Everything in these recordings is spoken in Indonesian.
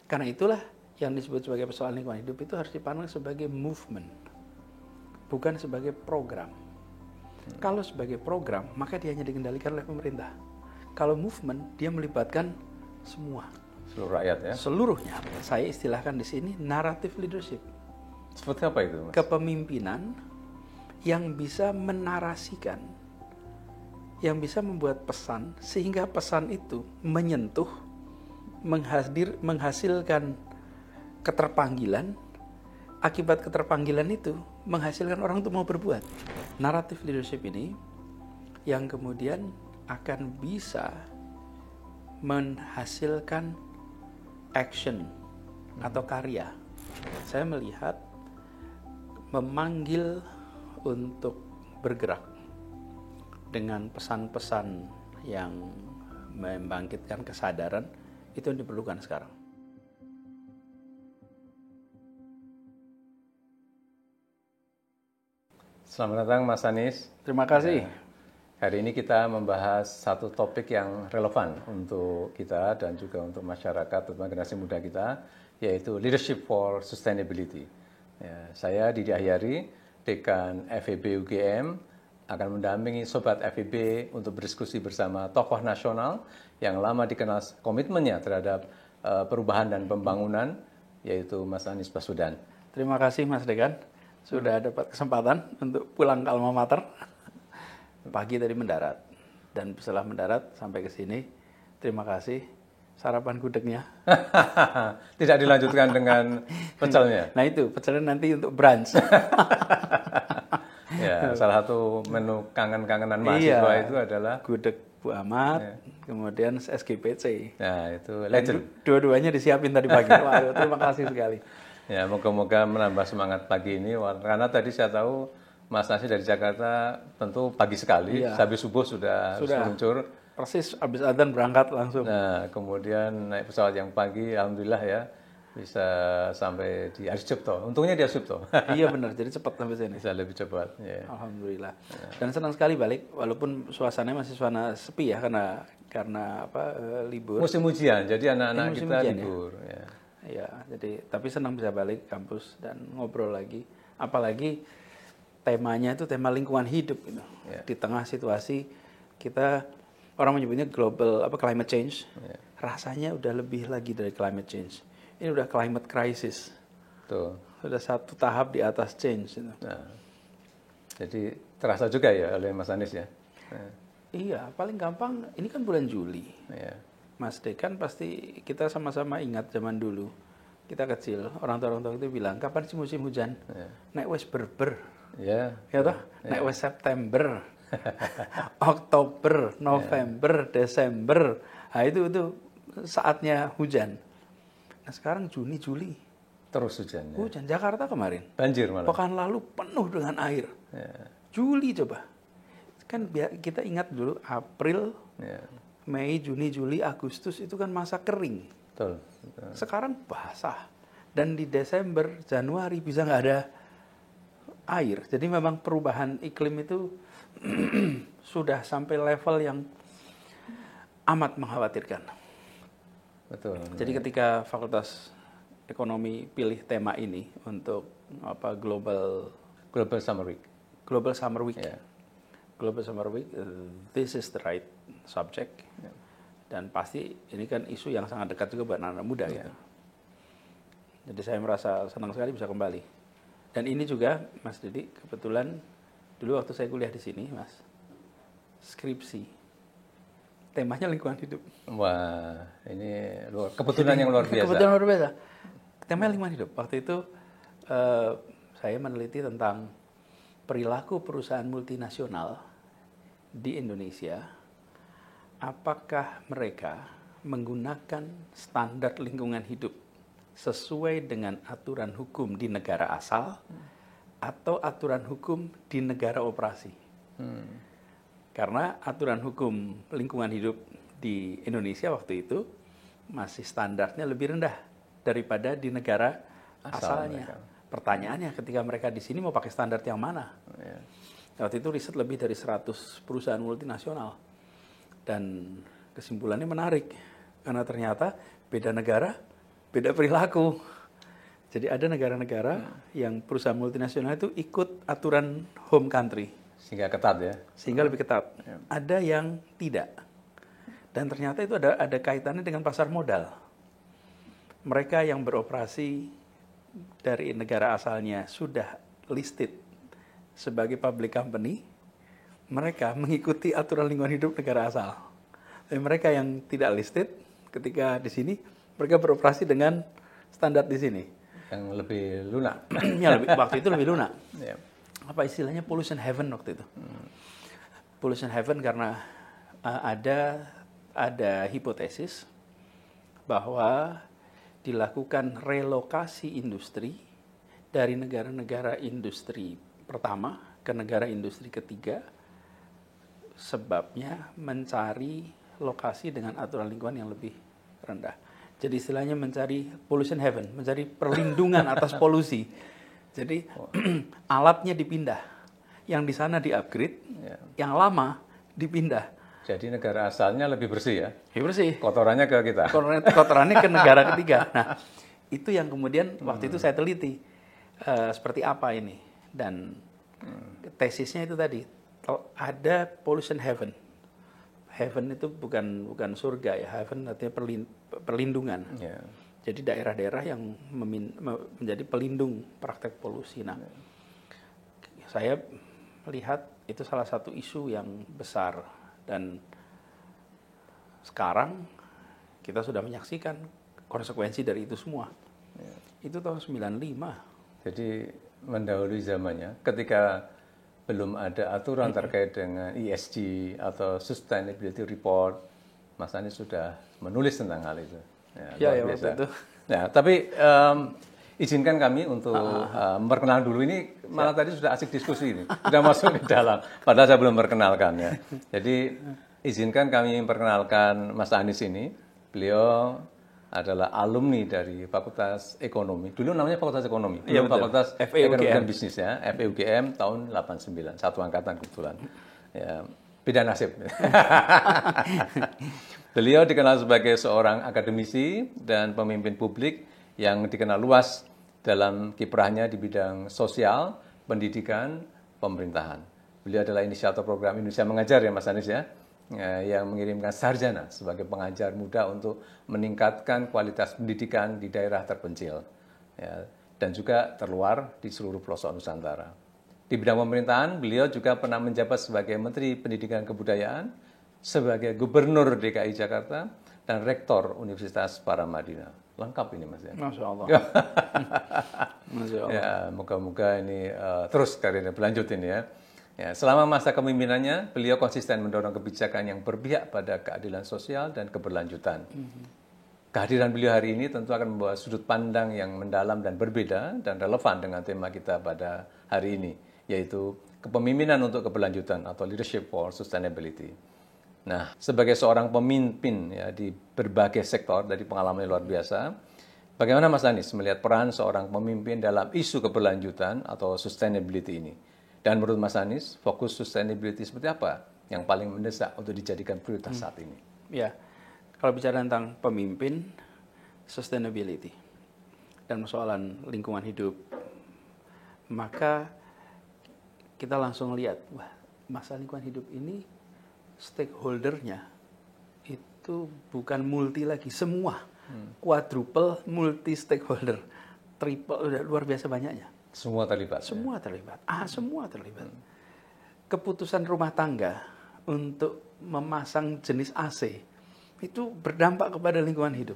Karena itulah yang disebut sebagai persoalan lingkungan hidup itu harus dipandang sebagai movement, bukan sebagai program. Kalau sebagai program, maka dia hanya dikendalikan oleh pemerintah. Kalau movement, dia melibatkan semua. Seluruh rakyat ya. Seluruhnya. Saya istilahkan di sini narrative leadership. Seperti apa itu, Mas? Kepemimpinan yang bisa menarasikan, yang bisa membuat pesan, sehingga pesan itu menyentuh, menghasilkan keterpanggilan. Akibat keterpanggilan itu menghasilkan orang untuk mau berbuat. Narrative leadership ini yang kemudian akan bisa menghasilkan action atau karya. Saya melihat memanggil untuk bergerak dengan pesan-pesan yang membangkitkan kesadaran itu yang diperlukan sekarang. Selamat datang Mas Anies. Terima kasih. Hari ini kita membahas satu topik yang relevan untuk kita dan juga untuk masyarakat, terutama generasi muda kita, yaitu Leadership for Sustainability. Ya, saya Didi Ahyari, Dekan FEB UGM, akan mendampingi Sobat FEB untuk berdiskusi bersama tokoh nasional yang lama dikenal komitmennya terhadap perubahan dan pembangunan, yaitu Mas Anies Baswedan. Terima kasih Mas Dekan. Sudah dapat kesempatan untuk pulang ke alma mater. Pagi tadi mendarat. Dan setelah mendarat sampai ke sini, terima kasih. Sarapan gudegnya. Tidak dilanjutkan dengan pecelnya? Nah itu, pecelnya nanti untuk brunch. Ya, salah satu menu kangen-kangenan mahasiswa itu adalah gudeg Bu Ahmad, kemudian SGPC. Nah, itu legend. Dua-duanya disiapin tadi pagi. Waduh, terima kasih sekali. Ya, moga-moga menambah semangat pagi ini, karena tadi saya tahu Mas Nasi dari Jakarta tentu pagi sekali, habis subuh sudah meluncur. Persis habis adzan berangkat langsung. Nah, kemudian naik pesawat yang pagi, alhamdulillah ya, bisa sampai di Arsjipto. Untungnya di Arsjipto. Iya benar, jadi cepat sampai sini. Bisa lebih cepat. Ya. Alhamdulillah. Dan senang sekali balik, walaupun suasananya masih suasana sepi ya, karena libur. Musim ujian, jadi anak-anak kita libur. Ya. Ya, jadi tapi senang bisa balik kampus dan ngobrol lagi. Apalagi temanya itu tema lingkungan hidup gitu. Ya. Di tengah situasi kita orang menyebutnya climate change. Ya. Rasanya udah lebih lagi dari climate change. Ini udah climate crisis. Tuh. Sudah satu tahap di atas change gitu. Nah, jadi terasa juga ya oleh Mas Anies ya. Nah. Iya, paling gampang ini kan bulan Juli. Ya. Mas Dekan pasti kita sama-sama ingat zaman dulu. Kita kecil, orang tua itu bilang, kapan sih musim hujan? Ya. Nek wes berber. Ya. Ya toh? Nek wes September. Oktober, November, Desember. Nah, itu saatnya hujan. Nah, sekarang Juni, Juli. Terus hujan. Ya. Hujan. Jakarta kemarin. Banjir malah. Pekan lalu penuh dengan air. Ya. Juli coba. Kan kita ingat dulu April, Mei, Juni, Juli, Agustus itu kan masa kering. Betul. Sekarang basah. Dan di Desember, Januari bisa nggak ada air. Jadi memang perubahan iklim itu sudah sampai level yang amat mengkhawatirkan. Betul. Jadi ketika Fakultas Ekonomi pilih tema ini untuk Global Summer Week. Global Summer Week. Yeah. Global Summer Week, this is the right subject. Yeah. Dan pasti ini kan isu yang sangat dekat juga buat anak-anak muda ya. Jadi saya merasa senang sekali bisa kembali. Dan ini juga, Mas Didi, kebetulan dulu waktu saya kuliah di sini, Mas, skripsi, temanya lingkungan hidup. Wah, ini kebetulan yang luar biasa. Kebetulan luar biasa. Temanya lingkungan hidup. Waktu itu saya meneliti tentang perilaku perusahaan multinasional di Indonesia. Apakah mereka menggunakan standar lingkungan hidup sesuai dengan aturan hukum di negara asal atau aturan hukum di negara operasi? Karena aturan hukum lingkungan hidup di Indonesia waktu itu masih standarnya lebih rendah daripada di negara asalnya. Pertanyaannya ketika mereka di sini mau pakai standar yang mana? Waktu itu riset lebih dari 100 perusahaan multinasional. Dan kesimpulannya menarik. Karena ternyata beda negara, beda perilaku. Jadi ada negara-negara yang perusahaan multinasional itu ikut aturan home country. Sehingga ketat ya? Sehingga lebih ketat. Ada yang tidak. Dan ternyata itu ada kaitannya dengan pasar modal. Mereka yang beroperasi dari negara asalnya sudah listed sebagai public company, mereka mengikuti aturan lingkungan hidup negara asal. Dan mereka yang tidak listed, ketika di sini, mereka beroperasi dengan standar di sini. Yang lebih lunak. Ya, waktu itu lebih lunak. Ya. Apa istilahnya pollution heaven waktu itu. Pollution heaven karena ada hipotesis bahwa dilakukan relokasi industri dari negara-negara industri pertama ke negara industri ketiga, sebabnya mencari lokasi dengan aturan lingkungan yang lebih rendah. Jadi istilahnya mencari pollution heaven, mencari perlindungan atas polusi. Jadi alatnya dipindah, yang di sana di-upgrade, yang lama dipindah. Jadi negara asalnya lebih bersih ya? Lebih bersih. Kotorannya ke kita? Kotorannya ke negara ketiga. Nah, itu yang kemudian waktu itu saya teliti. Seperti apa ini. Dan tesisnya itu tadi, ada pollution heaven. Heaven itu bukan surga ya, heaven artinya perlindungan. Yeah. Jadi daerah-daerah yang menjadi pelindung praktek polusi. Nah, saya melihat itu salah satu isu yang besar. Dan sekarang kita sudah menyaksikan konsekuensi dari itu semua. Itu tahun 95. Jadi mendahului zamannya, ketika belum ada aturan terkait dengan ESG atau Sustainability Report, Mas Anies sudah menulis tentang hal itu. Ya waktu itu. Ya, tapi izinkan kami untuk memperkenalkan dulu ini, malah tadi sudah asik diskusi ini, sudah masuk ke dalam, padahal saya belum memperkenalkan ya. Jadi izinkan kami memperkenalkan Mas Anies ini, beliau adalah alumni dari Fakultas Ekonomi, dulu namanya Fakultas Ekonomi, belum Fakultas Ekonomi dan Bisnis ya, FEUGM tahun 89, satu angkatan kebetulan, ya, beda nasib. Beliau dikenal sebagai seorang akademisi dan pemimpin publik yang dikenal luas dalam kiprahnya di bidang sosial, pendidikan, pemerintahan. Beliau adalah inisiator program Indonesia Mengajar ya Mas Anies ya, yang mengirimkan sarjana sebagai pengajar muda untuk meningkatkan kualitas pendidikan di daerah terpencil ya, dan juga terluar di seluruh pelosok Nusantara. Di bidang pemerintahan, beliau juga pernah menjabat sebagai Menteri Pendidikan Kebudayaan, sebagai Gubernur DKI Jakarta, dan Rektor Universitas Paramadina. Lengkap ini Mas ya. Masya Allah. Masya Allah. Ya, moga-moga ini terus karirnya berlanjut ini ya. Ya, selama masa kepemimpinannya, beliau konsisten mendorong kebijakan yang berpihak pada keadilan sosial dan keberlanjutan. Kehadiran beliau hari ini tentu akan membawa sudut pandang yang mendalam dan berbeda dan relevan dengan tema kita pada hari ini, yaitu kepemimpinan untuk keberlanjutan atau leadership for sustainability. Nah, sebagai seorang pemimpin ya, di berbagai sektor dari pengalaman yang luar biasa, bagaimana Mas Anies melihat peran seorang pemimpin dalam isu keberlanjutan atau sustainability ini? Dan menurut Mas Anies, fokus sustainability seperti apa yang paling mendesak untuk dijadikan prioritas saat ini? Ya, kalau bicara tentang pemimpin, sustainability, dan persoalan lingkungan hidup, maka kita langsung lihat, wah, masalah lingkungan hidup ini stakeholdernya itu bukan multi lagi, semua quadruple multi stakeholder, triple, udah luar biasa banyaknya. Semua terlibat. Semua terlibat. Semua terlibat. Keputusan rumah tangga untuk memasang jenis AC itu berdampak kepada lingkungan hidup.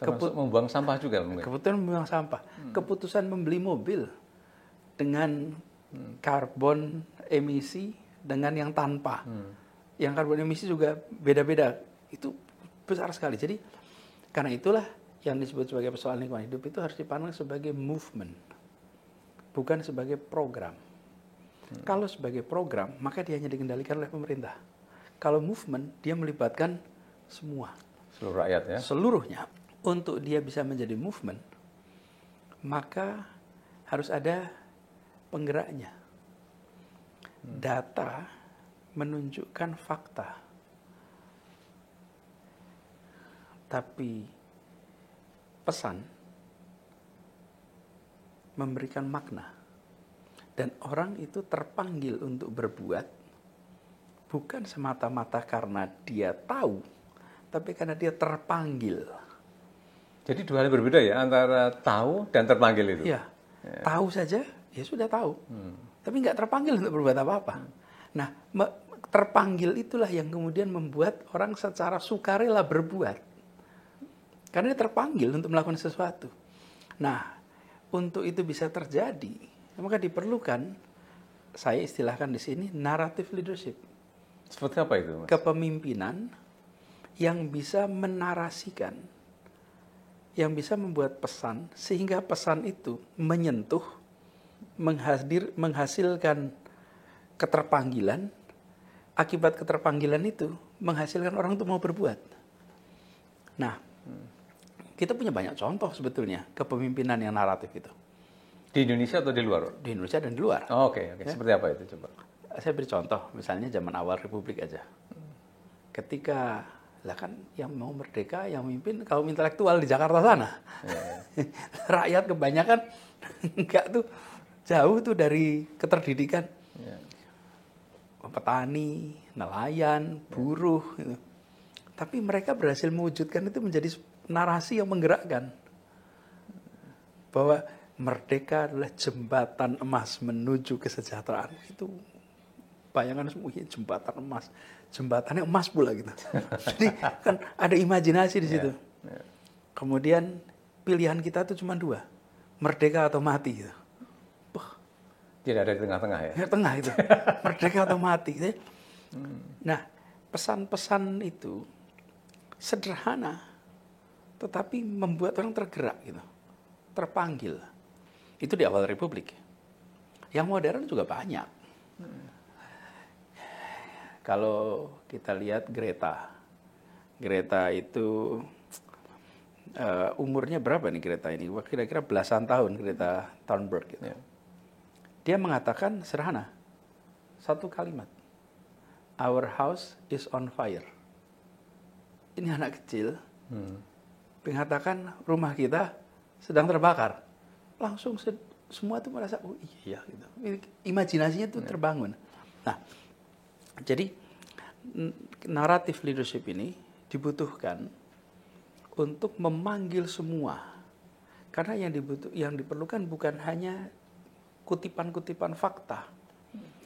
Membuang sampah juga mungkin. Keputusan membuang sampah. Keputusan membeli mobil dengan karbon emisi dengan yang tanpa. Yang karbon emisi juga beda-beda. Itu besar sekali. Jadi karena itulah yang disebut sebagai persoalan lingkungan hidup itu harus dipandang sebagai movement, bukan sebagai program. Kalau sebagai program, maka dia hanya dikendalikan oleh pemerintah. Kalau movement, dia melibatkan semua. Seluruh rakyat ya? Seluruhnya. Untuk dia bisa menjadi movement, maka harus ada penggeraknya. Data menunjukkan fakta. Tapi pesan memberikan makna. Dan orang itu terpanggil untuk berbuat bukan semata-mata karena dia tahu, tapi karena dia terpanggil. Jadi dua hal berbeda ya, antara tahu dan terpanggil itu. Ya, tahu saja, ya sudah tahu. Tapi nggak terpanggil untuk berbuat apa-apa. Nah, terpanggil itulah yang kemudian membuat orang secara sukarela berbuat. Karena dia terpanggil untuk melakukan sesuatu. Nah, untuk itu bisa terjadi, maka diperlukan, saya istilahkan di sini, narrative leadership. Seperti apa itu, Mas? Kepemimpinan yang bisa menarasikan, yang bisa membuat pesan, sehingga pesan itu menyentuh, menghasilkan keterpanggilan, akibat keterpanggilan itu menghasilkan orang untuk mau berbuat. Nah, kita punya banyak contoh sebetulnya kepemimpinan yang naratif itu. Di Indonesia atau di luar? Di Indonesia dan di luar. Oh, oke. Ya? Seperti apa itu coba? Saya beri contoh, misalnya zaman awal Republik aja. Ketika, lah kan yang mau merdeka, yang memimpin kaum intelektual di Jakarta sana. Rakyat kebanyakan enggak tuh, jauh tuh dari keterdidikan. Petani, nelayan, buruh. Gitu. Tapi mereka berhasil mewujudkan itu menjadi narasi yang menggerakkan. Bahwa merdeka adalah jembatan emas menuju kesejahteraan. Itu bayangan semua, jembatan emas. Jembatannya emas pula gitu. Jadi kan ada imajinasi di situ. Kemudian pilihan kita tuh cuma dua. Merdeka atau mati gitu. Tidak ada di tengah-tengah ya? Di tengah itu. Merdeka atau mati. Nah, pesan-pesan itu sederhana. Tetapi membuat orang tergerak gitu. Terpanggil. Itu di awal Republik. Yang modern juga banyak. Kalau kita lihat Greta. Greta itu umurnya berapa nih Greta ini? Kira-kira belasan tahun Greta Thunberg gitu. Dia mengatakan sederhana. Satu kalimat. Our house is on fire. Ini anak kecil. Mengatakan rumah kita sedang terbakar. Langsung semua itu merasa, oh iya gitu. Imajinasinya itu terbangun. Nah, jadi naratif leadership ini dibutuhkan untuk memanggil semua. Karena yang diperlukan bukan hanya kutipan-kutipan fakta.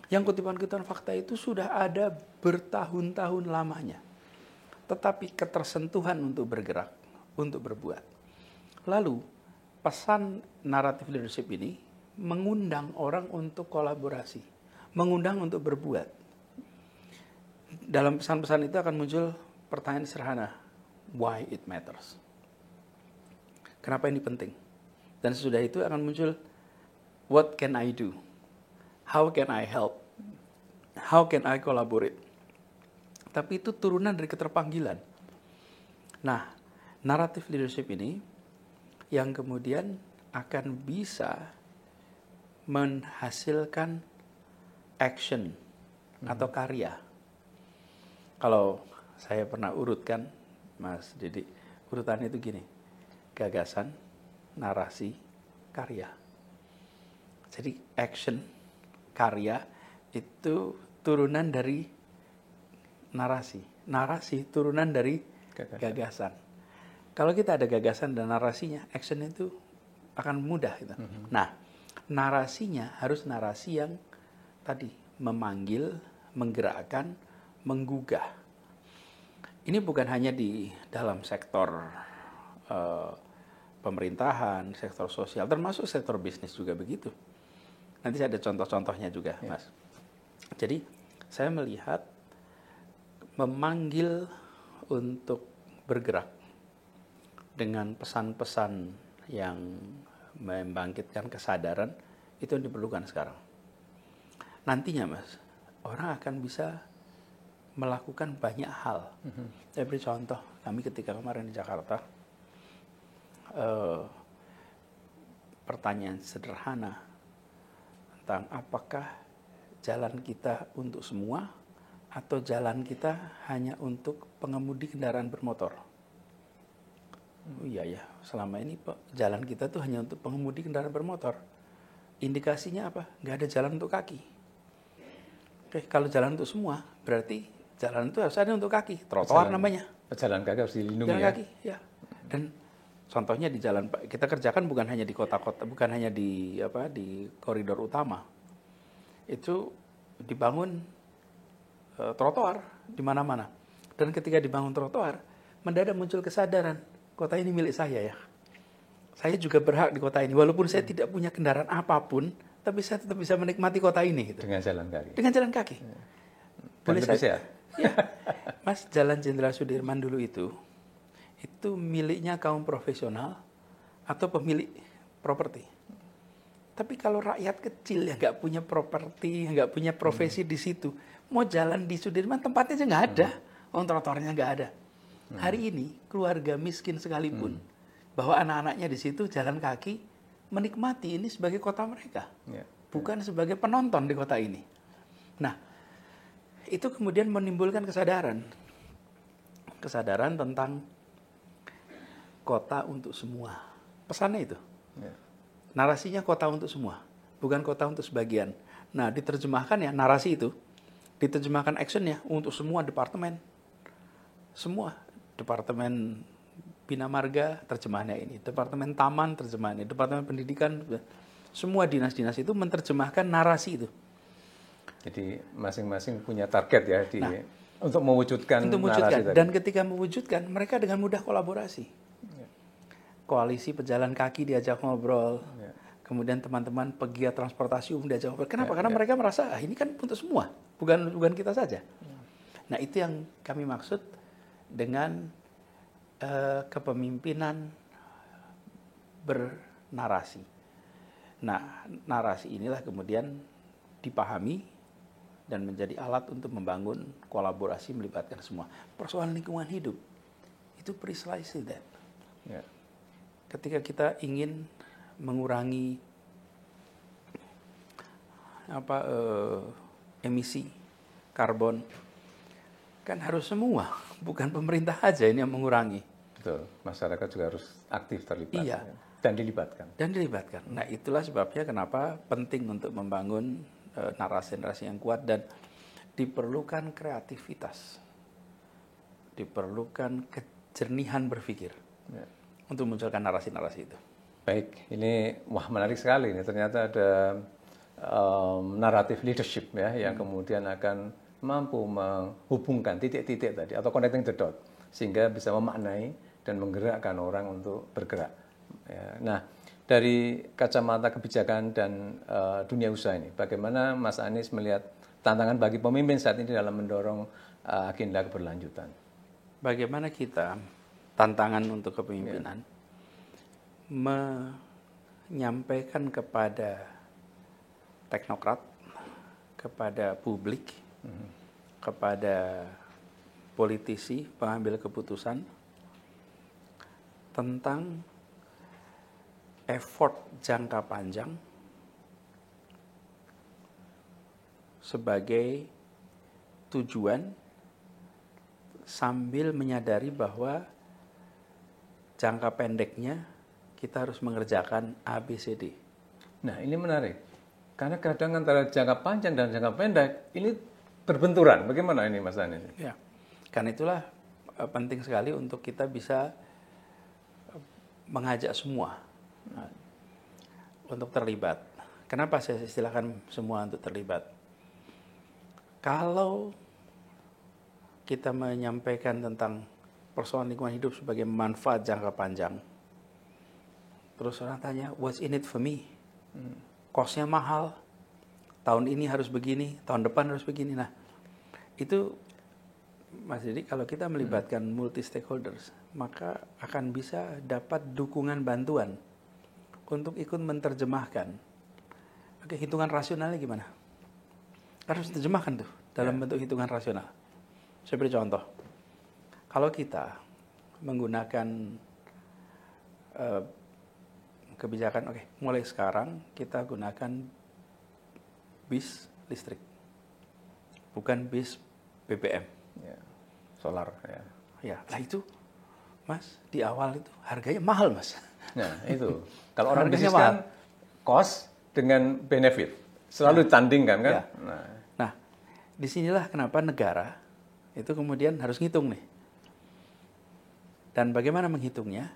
Yang kutipan-kutipan fakta itu sudah ada bertahun-tahun lamanya. Tetapi ketersentuhan untuk bergerak, untuk berbuat. Lalu, pesan naratif leadership ini mengundang orang untuk kolaborasi, mengundang untuk berbuat. Dalam pesan-pesan itu akan muncul pertanyaan sederhana, why it matters? Kenapa ini penting? Dan sesudah itu akan muncul, what can I do? How can I help? How can I collaborate? Tapi itu turunan dari keterpanggilan. Nah, naratif leadership ini yang kemudian akan bisa menghasilkan action atau karya. Kalau saya pernah urutkan, Mas Didi, urutannya itu gini, gagasan, narasi, karya. Jadi action, karya itu turunan dari narasi. Narasi turunan dari gagasan. Kalau kita ada gagasan dan narasinya, action itu akan mudah. Gitu. Nah, narasinya harus narasi yang tadi memanggil, menggerakkan, menggugah. Ini bukan hanya di dalam sektor pemerintahan, sektor sosial, termasuk sektor bisnis juga begitu. Nanti ada contoh-contohnya juga, Mas. Jadi, saya melihat memanggil untuk bergerak dengan pesan-pesan yang membangkitkan kesadaran itu yang diperlukan sekarang. Nantinya, Mas, orang akan bisa melakukan banyak hal. Saya beri contoh, kami ketika kemarin di Jakarta, pertanyaan sederhana tentang apakah jalan kita untuk semua atau jalan kita hanya untuk pengemudi kendaraan bermotor. Oh iya ya, selama ini jalan kita tuh hanya untuk pengemudi kendaraan bermotor. Indikasinya apa? Nggak ada jalan untuk kaki. Oke, kalau jalan untuk semua, berarti jalan itu harus ada untuk kaki. Trotoar namanya. Pejalan kaki harus dilindungi Jalan ya. kaki, ya. Dan contohnya di jalan kita kerjakan bukan hanya di kota-kota, bukan hanya di di koridor utama. Itu dibangun trotoar di mana-mana. Dan ketika dibangun trotoar, mendadak muncul kesadaran, kota ini milik saya ya. Saya juga berhak di kota ini, walaupun saya tidak punya kendaraan apapun, tapi saya tetap bisa menikmati kota ini. Gitu. Dengan jalan kaki. Dengan jalan kaki. Boleh saya? Ya, Mas, Jalan Jenderal Sudirman dulu itu miliknya kaum profesional atau pemilik properti. Tapi kalau rakyat kecil yang nggak punya properti, nggak punya profesi di situ, mau jalan di Sudirman tempatnya aja nggak ada, trotoarnya nggak ada. Hari ini keluarga miskin sekalipun, bahwa anak-anaknya di situ jalan kaki, menikmati ini sebagai kota mereka, bukan sebagai penonton di kota ini. Nah, itu kemudian menimbulkan kesadaran tentang kota untuk semua. Pesannya itu. Narasinya kota untuk semua, bukan kota untuk sebagian. Nah, diterjemahkan ya narasi itu, diterjemahkan actionnya untuk semua departemen. Semua. Departemen Bina Marga, terjemahannya ini. Departemen Taman, terjemahannya. Departemen Pendidikan, semua dinas-dinas itu menerjemahkan narasi itu. Jadi masing-masing punya target ya untuk mewujudkan narasi tadi. Dan ketika mewujudkan, mereka dengan mudah kolaborasi. Koalisi pejalan kaki diajak ngobrol. Kemudian teman-teman pegiat transportasi umum diajak ngobrol. Kenapa? Karena mereka merasa ini kan untuk semua, bukan kita saja. Nah, itu yang kami maksud dengan kepemimpinan bernarasi. Nah, narasi inilah kemudian dipahami dan menjadi alat untuk membangun kolaborasi melibatkan semua. Persoalan lingkungan hidup itu precisely that. Ketika kita ingin mengurangi emisi karbon, kan harus semua, bukan pemerintah aja ini yang mengurangi. Betul, masyarakat juga harus aktif terlibat. Iya. Dan dilibatkan. Nah, itulah sebabnya kenapa penting untuk membangun narasi-narasi yang kuat dan diperlukan kreativitas, diperlukan kejernihan berpikir untuk munculkan narasi-narasi itu. Baik, ini menarik sekali. Ini ternyata ada naratif leadership ya yang kemudian akan mampu menghubungkan titik-titik tadi atau connecting the dot sehingga bisa memaknai dan menggerakkan orang untuk bergerak. Nah, dari kacamata kebijakan dan dunia usaha ini, bagaimana Mas Anies melihat tantangan bagi pemimpin saat ini dalam mendorong agenda keberlanjutan? Bagaimana kita tantangan untuk kepemimpinan menyampaikan kepada teknokrat, kepada publik, kepada politisi, pengambil keputusan tentang effort jangka panjang sebagai tujuan sambil menyadari bahwa jangka pendeknya kita harus mengerjakan ABCD. Nah, ini menarik. Karena kadang antara jangka panjang dan jangka pendek ini berbenturan. Bagaimana ini Mas Anies? Ya, karena itulah penting sekali untuk kita bisa mengajak semua untuk terlibat. Kenapa saya istilahkan semua untuk terlibat? Kalau kita menyampaikan tentang persoalan lingkungan hidup sebagai manfaat jangka panjang, terus orang tanya, what's in it for me? Cost-nya mahal, tahun ini harus begini, tahun depan harus begini. Nah, itu Mas Didi, kalau kita melibatkan multi stakeholders, maka akan bisa dapat dukungan bantuan untuk ikut menerjemahkan. Oke, hitungan rasionalnya gimana? Harus diterjemahkan tuh dalam bentuk hitungan rasional. Saya beri contoh. Kalau kita menggunakan kebijakan, mulai sekarang kita gunakan bis listrik, bukan bis BBM, solar. Ya, lah itu Mas, di awal itu harganya mahal, Mas. Nah, itu. Kalau orang Harganya bisnis kan cost dengan benefit. Selalu ditandingkan kan? Ya. Nah, disinilah kenapa negara itu kemudian harus ngitung nih. Dan bagaimana menghitungnya?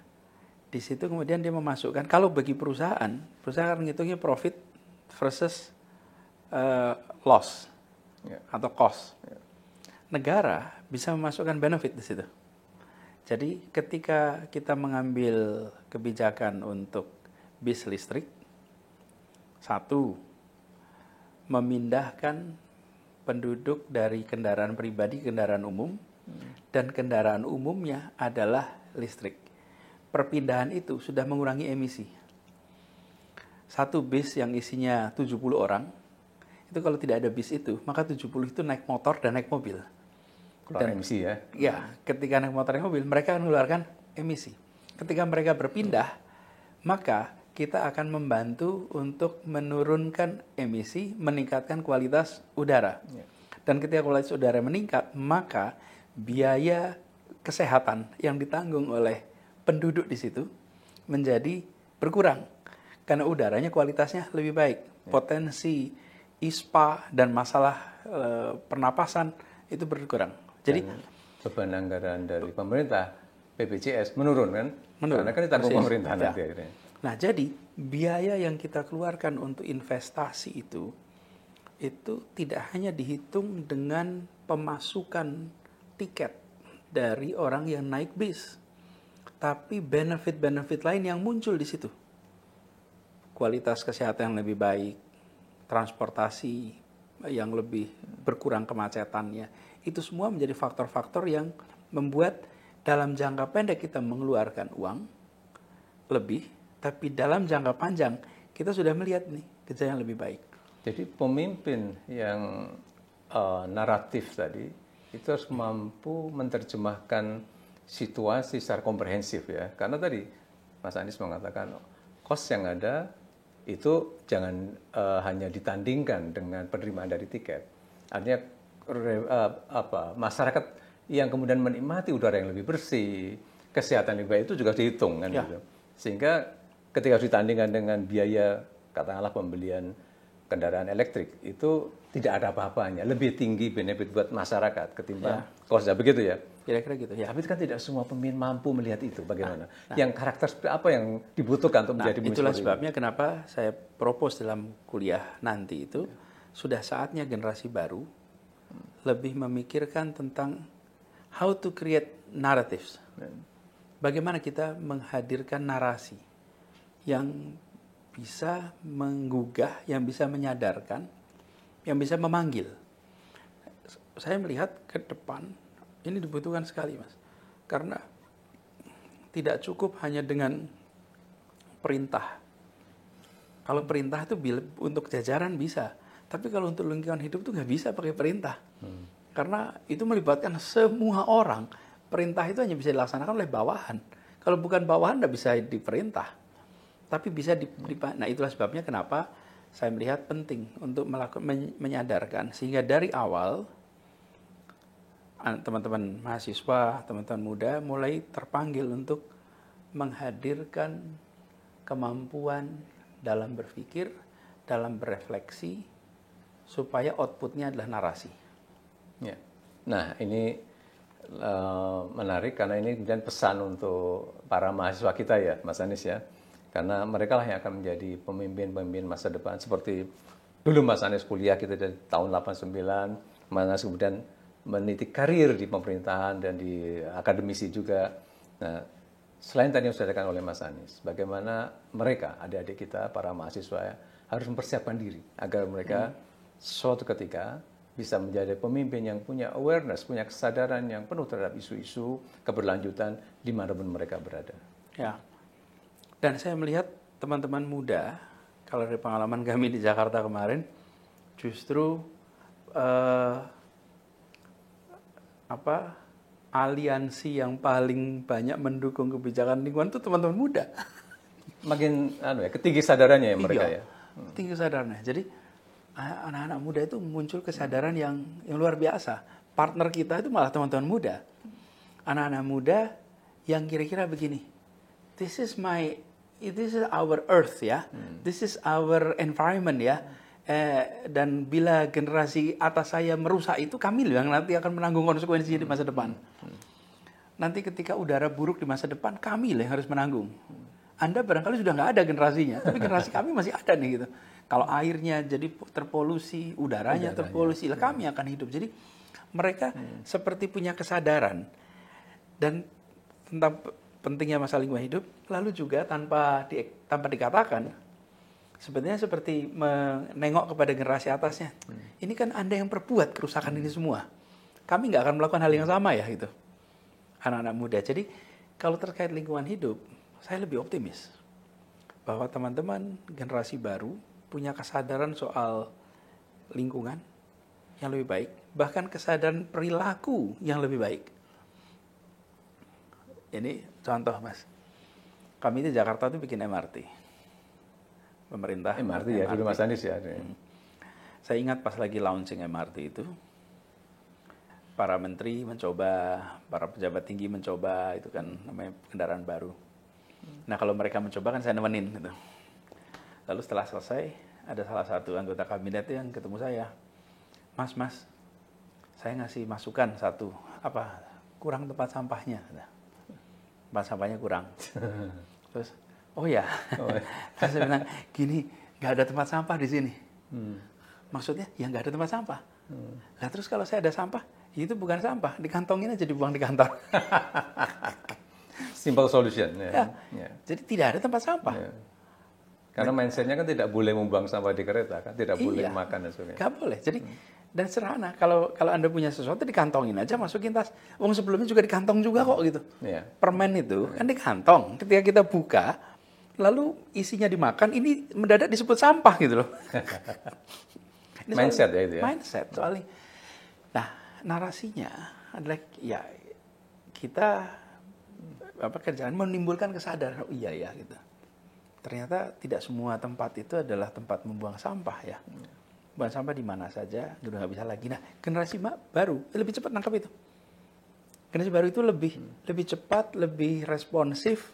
Di situ kemudian dia memasukkan, kalau bagi perusahaan ngitungnya profit versus loss atau cost. Negara bisa memasukkan benefit di situ. Jadi ketika kita mengambil kebijakan untuk bis listrik, satu, memindahkan penduduk dari kendaraan pribadi ke kendaraan umum, dan kendaraan umumnya adalah listrik. Perpindahan itu sudah mengurangi emisi. Satu bis yang isinya 70 orang, itu kalau tidak ada bis itu, maka 70 itu naik motor dan naik mobil. Dan emisi ya. Ya, ketika naik motor dan mobil, mereka akan mengeluarkan emisi. Ketika mereka berpindah, maka kita akan membantu untuk menurunkan emisi, meningkatkan kualitas udara. Dan ketika kualitas udara meningkat, maka biaya kesehatan yang ditanggung oleh penduduk di situ menjadi berkurang. Karena udaranya kualitasnya lebih baik. Potensi ISPA dan masalah pernapasan itu berkurang. Jadi beban anggaran dari pemerintah BPJS menurun kan? Menurun. Karena kan ditanggung pemerintah nanti Ya. akhirnya. Nah, jadi biaya yang kita keluarkan untuk investasi itu tidak hanya dihitung dengan pemasukan tiket dari orang yang naik bis, tapi benefit-benefit lain yang muncul di situ. Kualitas kesehatan yang lebih baik, transportasi yang lebih berkurang kemacetannya. Itu semua menjadi faktor-faktor yang membuat dalam jangka pendek kita mengeluarkan uang lebih, tapi dalam jangka panjang kita sudah melihat nih kerja yang lebih baik. Jadi pemimpin yang naratif tadi itu harus mampu menerjemahkan situasi secara komprehensif ya. Karena tadi Mas Anies mengatakan cost yang ada itu jangan hanya ditandingkan dengan penerimaan dari tiket. Artinya masyarakat yang kemudian menikmati udara yang lebih bersih, kesehatan yang baik itu juga dihitung kan gitu. Sehingga ketika ditandingkan dengan biaya katakanlah pembelian kendaraan elektrik itu tidak ada apa-apanya, lebih tinggi benefit buat masyarakat ketimbang cost-nya begitu ya. Kira-kira gitu ya. Tapi kan tidak semua pemimpin mampu melihat itu bagaimana. Yang karakter seperti apa yang dibutuhkan untuk menjadi pemimpin? Itulah sebabnya kenapa saya propose dalam kuliah nanti itu sudah saatnya generasi baru lebih memikirkan tentang how to create narratives. Bagaimana kita menghadirkan narasi yang bisa menggugah, yang bisa menyadarkan, yang bisa memanggil. Saya melihat ke depan ini dibutuhkan sekali, Mas. Karena tidak cukup hanya dengan perintah. Kalau perintah itu untuk jajaran bisa, tapi kalau untuk lingkungan hidup itu nggak bisa pakai perintah. Karena itu melibatkan semua orang. Perintah itu hanya bisa dilaksanakan oleh bawahan. Kalau bukan bawahan nggak bisa diperintah. Tapi bisa nah itulah sebabnya kenapa saya melihat penting untuk menyadarkan. Sehingga dari awal teman-teman mahasiswa, teman-teman muda mulai terpanggil untuk menghadirkan kemampuan dalam berpikir, dalam berefleksi, supaya outputnya adalah narasi. Ya. Nah ini menarik karena ini kemudian pesan untuk para mahasiswa kita ya, Mas Anies ya. Karena mereka lah yang akan menjadi pemimpin-pemimpin masa depan. Seperti dulu Mas Anies kuliah kita dari tahun 89, Mas Anies kemudian meniti karir di pemerintahan dan di akademisi juga. Nah, selain tadi yang sudah dikatakan oleh Mas Anies, bagaimana mereka, adik-adik kita, para mahasiswa harus mempersiapkan diri agar mereka suatu ketika bisa menjadi pemimpin yang punya awareness, punya kesadaran yang penuh terhadap isu-isu keberlanjutan dimanapun mereka berada. Ya. Dan saya melihat teman-teman muda, kalau dari pengalaman kami di Jakarta kemarin, justru aliansi yang paling banyak mendukung kebijakan lingkungan itu teman-teman muda. Makin ketinggi kesadarannya ya mereka ya. Tinggi kesadarannya. Jadi anak-anak muda itu muncul kesadaran yang luar biasa. Partner kita itu malah teman-teman muda. Anak-anak muda yang kira-kira begini, this is our earth ya, this is our environment ya, dan bila generasi atas saya merusak itu, kami loh yang nanti akan menanggung konsekuensinya di masa depan. Nanti ketika udara buruk di masa depan, kami lah yang harus menanggung. Anda barangkali sudah nggak ada generasinya, tapi generasi kami masih ada nih gitu. Kalau airnya jadi terpolusi, udaranya terpolusi, lah kami akan hidup. Jadi mereka seperti punya kesadaran dan tentang pentingnya masalah lingkungan hidup, lalu juga tanpa dikatakan, sebenarnya seperti menengok kepada generasi atasnya. Ini kan Anda yang perbuat kerusakan ini semua. Kami nggak akan melakukan hal yang sama ya gitu. Anak-anak muda. Jadi kalau terkait lingkungan hidup, saya lebih optimis bahwa teman-teman generasi baru punya kesadaran soal lingkungan yang lebih baik, bahkan kesadaran perilaku yang lebih baik. Ini contoh, Mas. Kami di Jakarta tuh bikin MRT. Pemerintah. MRT ya, dulu Mas Anies ya. Saya ingat pas lagi launching MRT itu, para menteri mencoba, para pejabat tinggi mencoba, itu kan namanya kendaraan baru. Nah kalau mereka mencoba kan saya nemenin gitu. Lalu setelah selesai, ada salah satu anggota kabinet yang ketemu saya. Mas, saya ngasih masukan satu, kurang tempat sampahnya. Tempat sampahnya kurang. Terus, oh ya, terus saya bilang, gini, nggak ada tempat sampah di sini. Maksudnya, ya nggak ada tempat sampah. Nah terus kalau saya ada sampah, itu bukan sampah, dikantongin aja, dibuang di kantor. Simple solution. Ya. Jadi tidak ada tempat sampah. Ya. Karena mindset-nya kan tidak boleh membuang sampah di kereta, kan tidak boleh makan dan sebagainya. Nggak boleh. Jadi dan sederhana. Kalau Anda punya sesuatu dikantongin aja, masukin tas. Wong sebelumnya juga dikantong juga kok gitu. Ya. Permen itu kan dikantong. Ketika kita buka, lalu isinya dimakan, ini mendadak disebut sampah gitu loh. Mindset ya itu ya. Mindset soalnya. Nah, narasinya adalah ya kita kerjaan menimbulkan kesadaran. Oh iya ya gitu. Ternyata tidak semua tempat itu adalah tempat membuang sampah ya. Buang sampah di mana saja, udah nggak bisa lagi. Nah, generasi baru lebih cepat nangkap itu. Generasi baru itu lebih cepat, lebih responsif,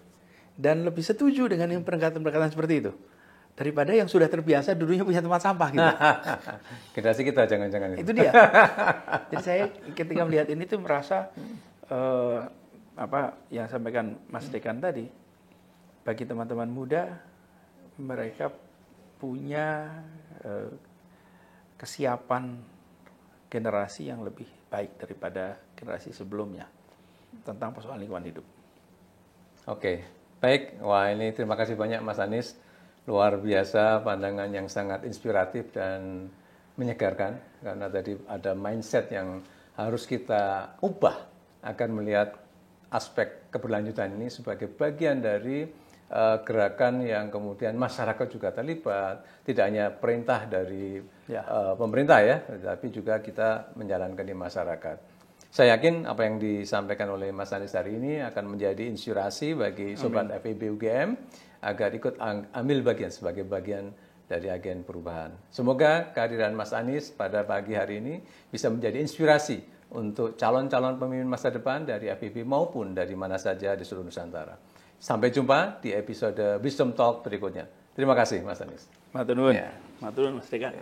dan lebih setuju dengan yang pendekatan-pendekatan seperti itu. Daripada yang sudah terbiasa dulunya punya tempat sampah gitu. Generasi kita jangan-jangan itu dia. Jadi saya ketika melihat ini tuh merasa yang sampaikan Mas Dekan tadi, bagi teman-teman muda, mereka punya kesiapan generasi yang lebih baik daripada generasi sebelumnya tentang persoalan lingkungan hidup. Oke, baik. Wah ini terima kasih banyak Mas Anies. Luar biasa, pandangan yang sangat inspiratif dan menyegarkan. Karena tadi ada mindset yang harus kita ubah agar melihat aspek keberlanjutan ini sebagai bagian dari gerakan yang kemudian masyarakat juga terlibat, tidak hanya perintah dari pemerintah ya, tapi juga kita menjalankan di masyarakat. Saya yakin apa yang disampaikan oleh Mas Anies hari ini akan menjadi inspirasi bagi Sobat FEB UGM agar ikut ambil bagian sebagai bagian dari agen perubahan. Semoga kehadiran Mas Anies pada pagi hari ini bisa menjadi inspirasi untuk calon-calon pemimpin masa depan dari FEB maupun dari mana saja di seluruh Nusantara. Sampai jumpa di episode Wisdom Talk berikutnya. Terima kasih Mas Anies. Matur nuwun. Matur nuwun Mas Dekan.